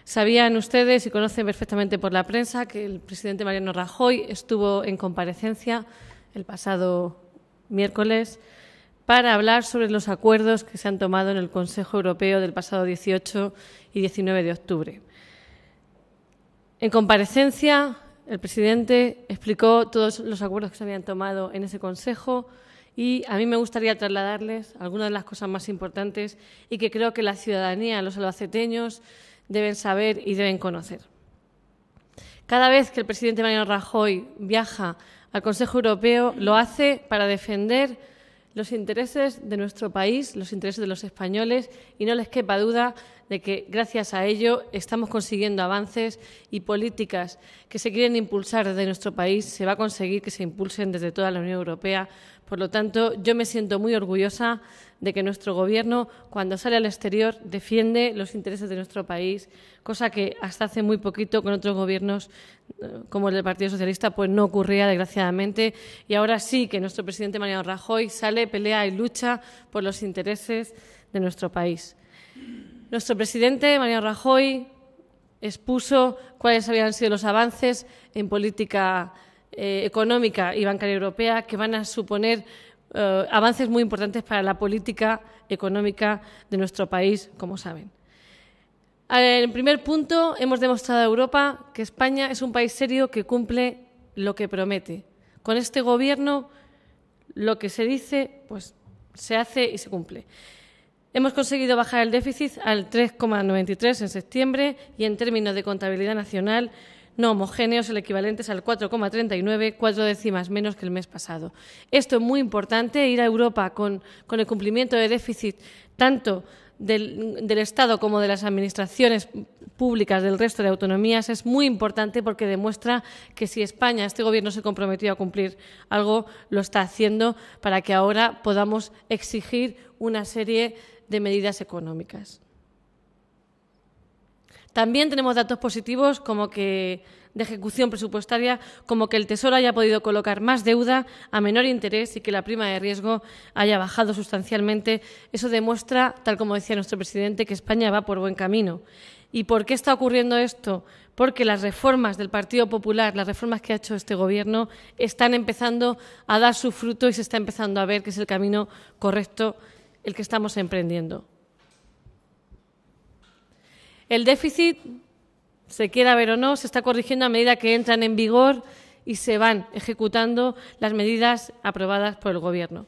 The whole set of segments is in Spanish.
Sabían ustedes y conocen perfectamente por la prensa que el presidente Mariano Rajoy estuvo en comparecencia el pasado miércoles para hablar sobre los acuerdos que se han tomado en el Consejo Europeo del pasado 18 y 19 de octubre. En comparecencia, el presidente explicó todos los acuerdos que se habían tomado en ese Consejo y a mí me gustaría trasladarles algunas de las cosas más importantes y que creo que la ciudadanía, los albaceteños, deben saber y deben conocer. Cada vez que el presidente Mariano Rajoy viaja al Consejo Europeo, lo hace para defender los intereses de nuestro país, los intereses de los españoles, y no les quepa duda de que gracias a ello estamos consiguiendo avances y políticas que se quieren impulsar desde nuestro país, se va a conseguir que se impulsen desde toda la Unión Europea. Por lo tanto, yo me siento muy orgullosa de que nuestro Gobierno, cuando sale al exterior, defiende los intereses de nuestro país, cosa que hasta hace muy poquito con otros gobiernos, como el del Partido Socialista, pues no ocurría, desgraciadamente. Y ahora sí que nuestro presidente Mariano Rajoy sale, pelea y lucha por los intereses de nuestro país. Nuestro presidente Mariano Rajoy expuso cuáles habían sido los avances en política económica y bancaria europea que van a suponer avances muy importantes para la política económica de nuestro país, como saben. En primer punto, hemos demostrado a Europa que España es un país serio que cumple lo que promete. Con este Gobierno, lo que se dice, pues se hace y se cumple. Hemos conseguido bajar el déficit al 3,93 en septiembre y en términos de contabilidad nacional no homogéneos, el equivalente es al 4,39, 4 décimas menos que el mes pasado. Esto es muy importante, ir a Europa con el cumplimiento de déficit tanto del Estado como de las administraciones públicas del resto de autonomías es muy importante porque demuestra que si España, este Gobierno se comprometió a cumplir algo, lo está haciendo para que ahora podamos exigir una serie de medidas económicas. También tenemos datos positivos como que de ejecución presupuestaria, como que el Tesoro haya podido colocar más deuda a menor interés y que la prima de riesgo haya bajado sustancialmente. Eso demuestra, tal como decía nuestro presidente, que España va por buen camino. ¿Y por qué está ocurriendo esto? Porque las reformas del Partido Popular, las reformas que ha hecho este Gobierno, están empezando a dar su fruto y se está empezando a ver que es el camino correcto el que estamos emprendiendo. El déficit, se quiera ver o no, se está corrigiendo a medida que entran en vigor y se van ejecutando las medidas aprobadas por el Gobierno.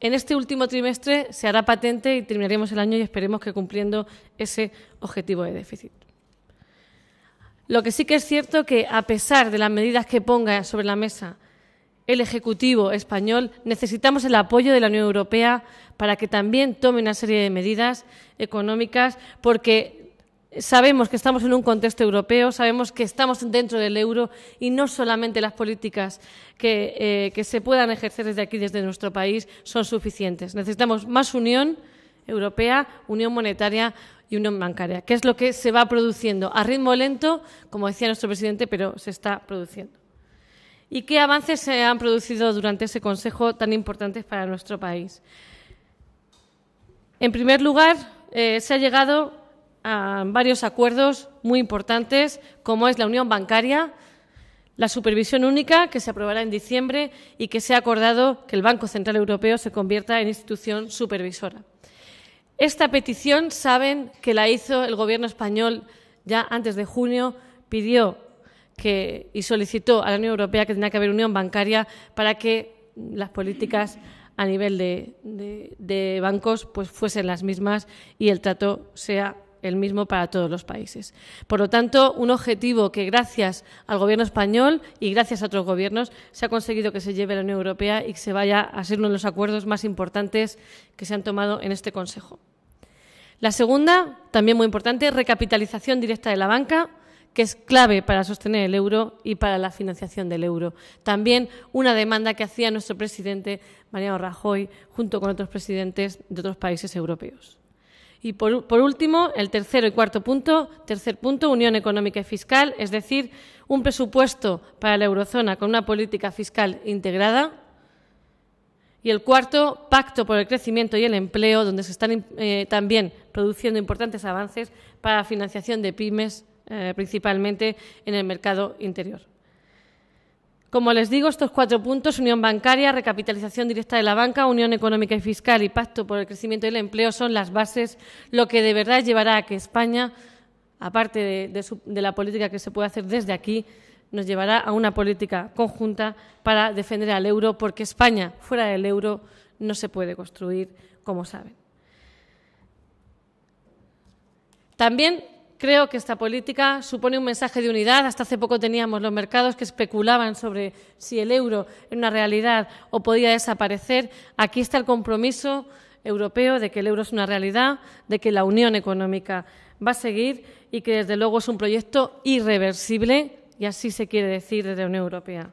En este último trimestre se hará patente y terminaremos el año y esperemos que cumpliendo ese objetivo de déficit. Lo que sí que es cierto que, a pesar de las medidas que ponga sobre la mesa el Ejecutivo español, necesitamos el apoyo de la Unión Europea para que también tome una serie de medidas económicas, porque sabemos que estamos en un contexto europeo, sabemos que estamos dentro del euro y no solamente las políticas que se puedan ejercer desde aquí, desde nuestro país, son suficientes. Necesitamos más unión europea, unión monetaria y unión bancaria, que es lo que se va produciendo a ritmo lento, como decía nuestro presidente, pero se está produciendo. ¿Y qué avances se han producido durante ese Consejo tan importantes para nuestro país? En primer lugar, se ha llegado a varios acuerdos muy importantes, como es la unión bancaria, la supervisión única, que se aprobará en diciembre, y que se ha acordado que el Banco Central Europeo se convierta en institución supervisora. Esta petición, saben que la hizo el Gobierno español ya antes de junio, pidió y solicitó a la Unión Europea que tenía que haber unión bancaria para que las políticas a nivel de bancos pues fuesen las mismas y el trato sea el mismo para todos los países. Por lo tanto, un objetivo que gracias al Gobierno español y gracias a otros gobiernos se ha conseguido que se lleve a la Unión Europea y que se vaya a ser uno de los acuerdos más importantes que se han tomado en este Consejo. La segunda, también muy importante, recapitalización directa de la banca, que es clave para sostener el euro y para la financiación del euro. También una demanda que hacía nuestro presidente Mariano Rajoy junto con otros presidentes de otros países europeos. Y por último, el tercer y cuarto punto, unión económica y fiscal, es decir, un presupuesto para la eurozona con una política fiscal integrada Y el cuarto, Pacto por el Crecimiento y el Empleo, donde se están también produciendo importantes avances para la financiación de pymes, principalmente en el mercado interior. Como les digo, estos 4 puntos, unión bancaria, recapitalización directa de la banca, unión económica y fiscal y pacto por el crecimiento y el empleo son las bases, lo que de verdad llevará a que España, aparte de la política que se puede hacer desde aquí, nos llevará a una política conjunta para defender al euro, porque España fuera del euro no se puede construir, como saben. También creo que esta política supone un mensaje de unidad. Hasta hace poco teníamos los mercados que especulaban sobre si el euro era una realidad o podía desaparecer. Aquí está el compromiso europeo de que el euro es una realidad, de que la unión económica va a seguir y que, desde luego, es un proyecto irreversible, y así se quiere decir desde la Unión Europea.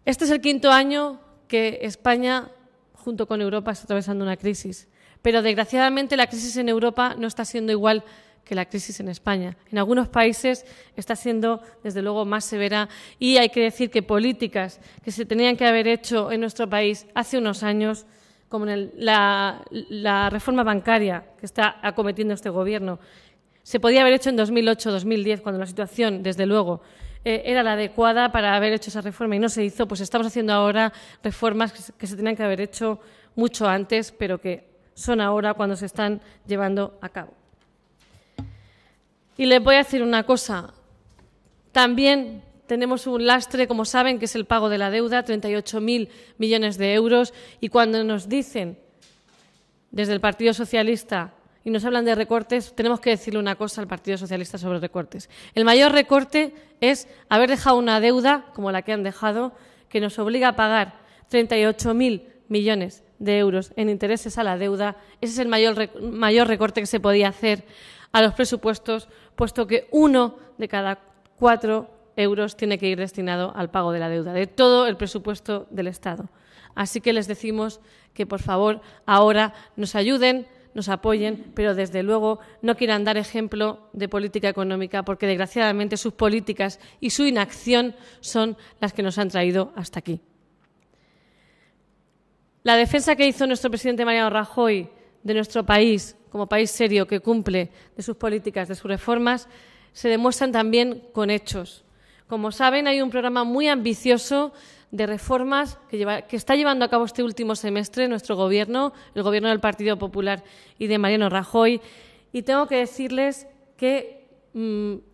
Este es el 5º año que España, junto con Europa, está atravesando una crisis. Pero, desgraciadamente, la crisis en Europa no está siendo igual que la crisis en España. En algunos países está siendo, desde luego, más severa, y hay que decir que políticas que se tenían que haber hecho en nuestro país hace unos años, como la reforma bancaria que está acometiendo este Gobierno, se podía haber hecho en 2008-2010, cuando la situación, desde luego, era la adecuada para haber hecho esa reforma y no se hizo. Pues estamos haciendo ahora reformas que se tenían que haber hecho mucho antes, pero que son ahora cuando se están llevando a cabo. Y les voy a decir una cosa. También tenemos un lastre, como saben, que es el pago de la deuda, 38.000 millones de euros. Y cuando nos dicen desde el Partido Socialista y nos hablan de recortes, tenemos que decirle una cosa al Partido Socialista sobre recortes. El mayor recorte es haber dejado una deuda, como la que han dejado, que nos obliga a pagar 38.000 millones de euros en intereses a la deuda. Ese es el mayor recorte que se podía hacer a los presupuestos, puesto que 1 de cada 4 euros tiene que ir destinado al pago de la deuda, de todo el presupuesto del Estado. Así que les decimos que, por favor, ahora nos ayuden, nos apoyen, pero desde luego no quieran dar ejemplo de política económica, porque desgraciadamente sus políticas y su inacción son las que nos han traído hasta aquí. La defensa que hizo nuestro presidente Mariano Rajoy de nuestro país, como país serio que cumple de sus políticas, de sus reformas, se demuestran también con hechos. Como saben, hay un programa muy ambicioso de reformas que está llevando a cabo este último semestre nuestro Gobierno, el Gobierno del Partido Popular y de Mariano Rajoy, y tengo que decirles que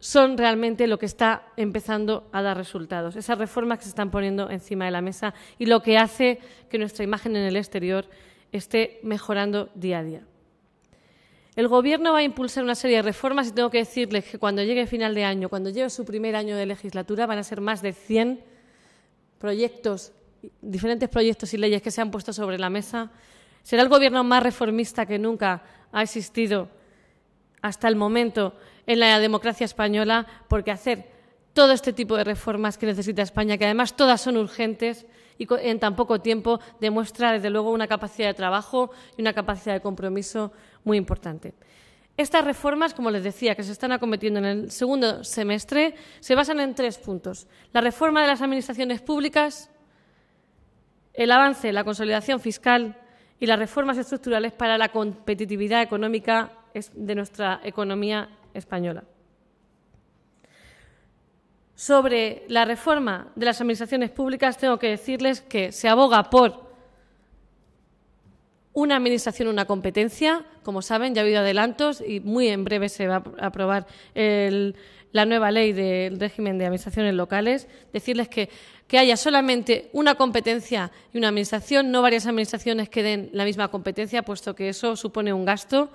son realmente lo que está empezando a dar resultados, esas reformas que se están poniendo encima de la mesa y lo que hace que nuestra imagen en el exterior esté mejorando día a día. El Gobierno va a impulsar una serie de reformas y tengo que decirles que cuando llegue final de año, cuando llegue su primer año de legislatura, van a ser más de 100 proyectos, diferentes proyectos y leyes que se han puesto sobre la mesa. Será el Gobierno más reformista que nunca ha existido hasta el momento en la democracia española, porque hacer todo este tipo de reformas que necesita España, que además todas son urgentes y en tan poco tiempo, demuestra desde luego una capacidad de trabajo y una capacidad de compromiso muy importante. Estas reformas, como les decía, que se están acometiendo en el segundo semestre, se basan en 3 puntos. La reforma de las administraciones públicas, el avance en la consolidación fiscal y las reformas estructurales para la competitividad económica de nuestra economía española. Sobre la reforma de las administraciones públicas, tengo que decirles que se aboga por una administración, una competencia. Como saben, ya ha habido adelantos y muy en breve se va a aprobar la nueva ley del régimen de administraciones locales. Decirles que haya solamente una competencia y una administración, no varias administraciones que den la misma competencia, puesto que eso supone un gasto.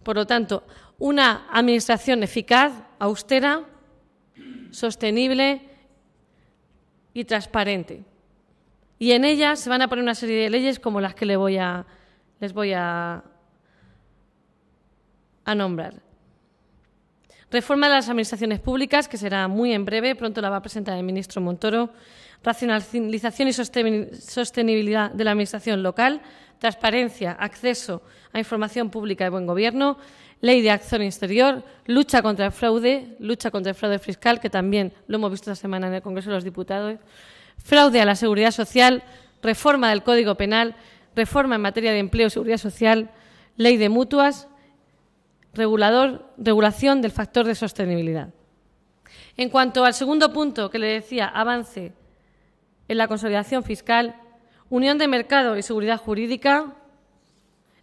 Por lo tanto, una administración eficaz, austera, sostenible y transparente. Y en ella se van a poner una serie de leyes como las que les voy a nombrar. Reforma de las administraciones públicas, que será muy en breve, pronto la va a presentar el ministro Montoro. Racionalización y sostenibilidad de la administración local. Transparencia, acceso a información pública y buen gobierno. Ley de acción exterior, lucha contra el fraude fiscal, que también lo hemos visto esta semana en el Congreso de los Diputados. fraude a la seguridad social, reforma del Código Penal, reforma en materia de empleo y seguridad social, ley de mutuas, regulación del factor de sostenibilidad. En cuanto al segundo punto que le decía, avance en la consolidación fiscal, unión de mercado y seguridad jurídica,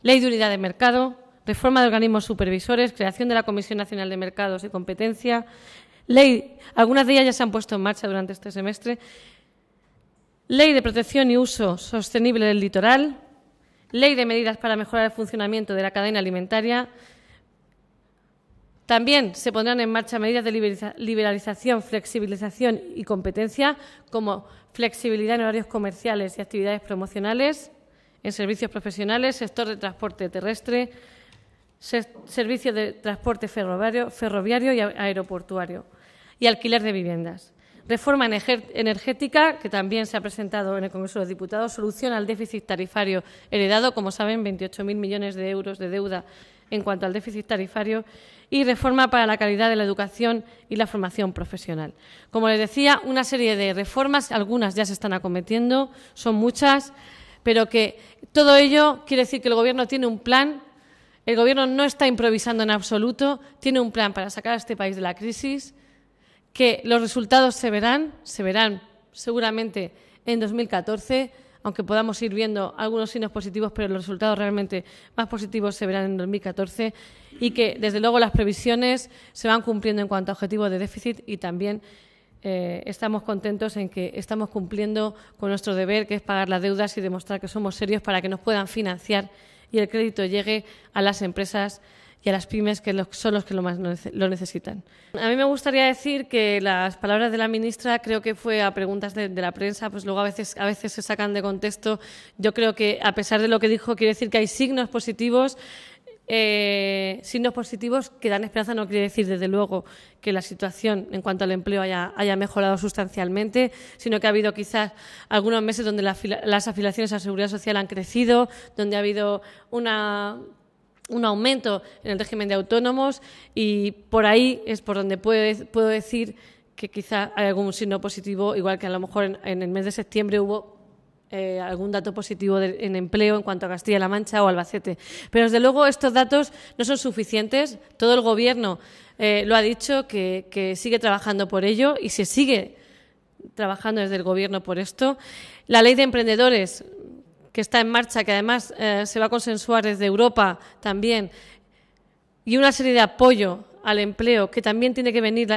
ley de unidad de mercado, reforma de organismos supervisores, creación de la Comisión Nacional de Mercados y Competencia, ley, algunas de ellas ya se han puesto en marcha durante este semestre, ley de protección y uso sostenible del litoral, ley de medidas para mejorar el funcionamiento de la cadena alimentaria. También se pondrán en marcha medidas de liberalización, flexibilización y competencia, como flexibilidad en horarios comerciales y actividades promocionales, en servicios profesionales, sector de transporte terrestre, servicios de transporte ferroviario y aeroportuario, y alquiler de viviendas. Reforma energética, que también se ha presentado en el Congreso de los Diputados, solución al déficit tarifario heredado, como saben, 28.000 millones de euros de deuda en cuanto al déficit tarifario, y reforma para la calidad de la educación y la formación profesional. Como les decía, una serie de reformas, algunas ya se están acometiendo, son muchas, pero que todo ello quiere decir que el Gobierno tiene un plan. El Gobierno no está improvisando en absoluto, tiene un plan para sacar a este país de la crisis, que los resultados se verán seguramente en 2014, aunque podamos ir viendo algunos signos positivos, pero los resultados realmente más positivos se verán en 2014, y que, desde luego, las previsiones se van cumpliendo en cuanto a objetivos de déficit, y también estamos contentos en que estamos cumpliendo con nuestro deber, que es pagar las deudas y demostrar que somos serios para que nos puedan financiar y el crédito llegue a las empresas y a las pymes, que son los que lo más lo necesitan. A mí me gustaría decir que las palabras de la ministra, creo que fue a preguntas de la prensa, pues luego a veces se sacan de contexto. Yo creo que, a pesar de lo que dijo, quiere decir que hay signos positivos que dan esperanza. No quiere decir, desde luego, que la situación en cuanto al empleo haya mejorado sustancialmente, sino que ha habido quizás algunos meses donde las afiliaciones a la Seguridad Social han crecido, donde ha habido un aumento en el régimen de autónomos, y por ahí es por donde puedo decir que quizá hay algún signo positivo, igual que a lo mejor en el mes de septiembre hubo algún dato positivo en empleo en cuanto a Castilla-La Mancha o Albacete. Pero, desde luego, estos datos no son suficientes. Todo el Gobierno lo ha dicho, que sigue trabajando por ello, y se sigue trabajando desde el Gobierno por esto. La ley de emprendedores, que está en marcha, que además se va a consensuar desde Europa también, y una serie de apoyo al empleo que también tiene que venir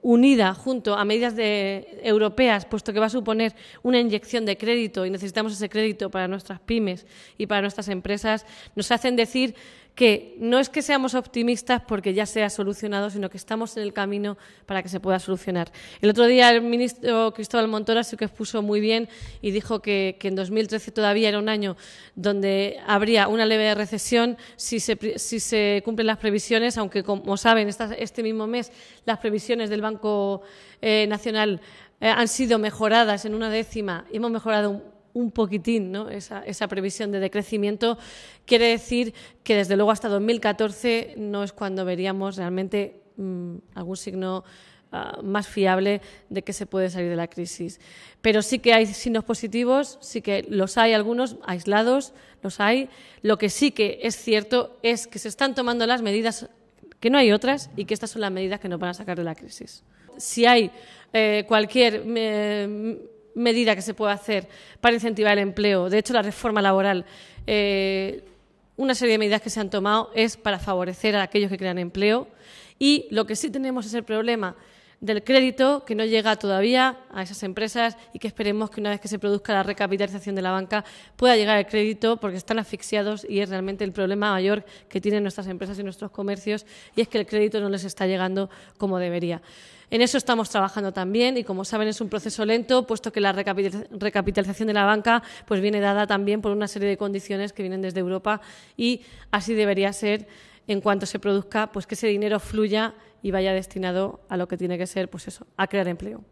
unida junto a medidas europeas, puesto que va a suponer una inyección de crédito, y necesitamos ese crédito para nuestras pymes y para nuestras empresas, nos hacen decir que no es que seamos optimistas porque ya se ha solucionado, sino que estamos en el camino para que se pueda solucionar. El otro día el ministro Cristóbal Montoro sí que expuso muy bien y dijo que en 2013 todavía era un año donde habría una leve recesión si se cumplen las previsiones, aunque, como saben, este mismo mes las previsiones del Banco Nacional han sido mejoradas en 1/10, y hemos mejorado un poquitín, ¿no?, esa previsión de decrecimiento. Quiere decir que, desde luego, hasta 2014 no es cuando veríamos realmente algún signo más fiable de que se puede salir de la crisis. Pero sí que hay signos positivos, sí que los hay, algunos aislados, los hay. Lo que sí que es cierto es que se están tomando las medidas, que no hay otras, y que estas son las medidas que nos van a sacar de la crisis. Si hay cualquier medida que se pueda hacer para incentivar el empleo, de hecho, la reforma laboral, una serie de medidas que se han tomado es para favorecer a aquellos que crean empleo, y lo que sí tenemos es el problema del crédito, que no llega todavía a esas empresas, y que esperemos que, una vez que se produzca la recapitalización de la banca, pueda llegar el crédito, porque están asfixiados, y es realmente el problema mayor que tienen nuestras empresas y nuestros comercios, y es que el crédito no les está llegando como debería. En eso estamos trabajando también, y, como saben, es un proceso lento, puesto que la recapitalización de la banca pues viene dada también por una serie de condiciones que vienen desde Europa, y así debería ser en cuanto se produzca, pues que ese dinero fluya y vaya destinado a lo que tiene que ser, pues eso, a crear empleo.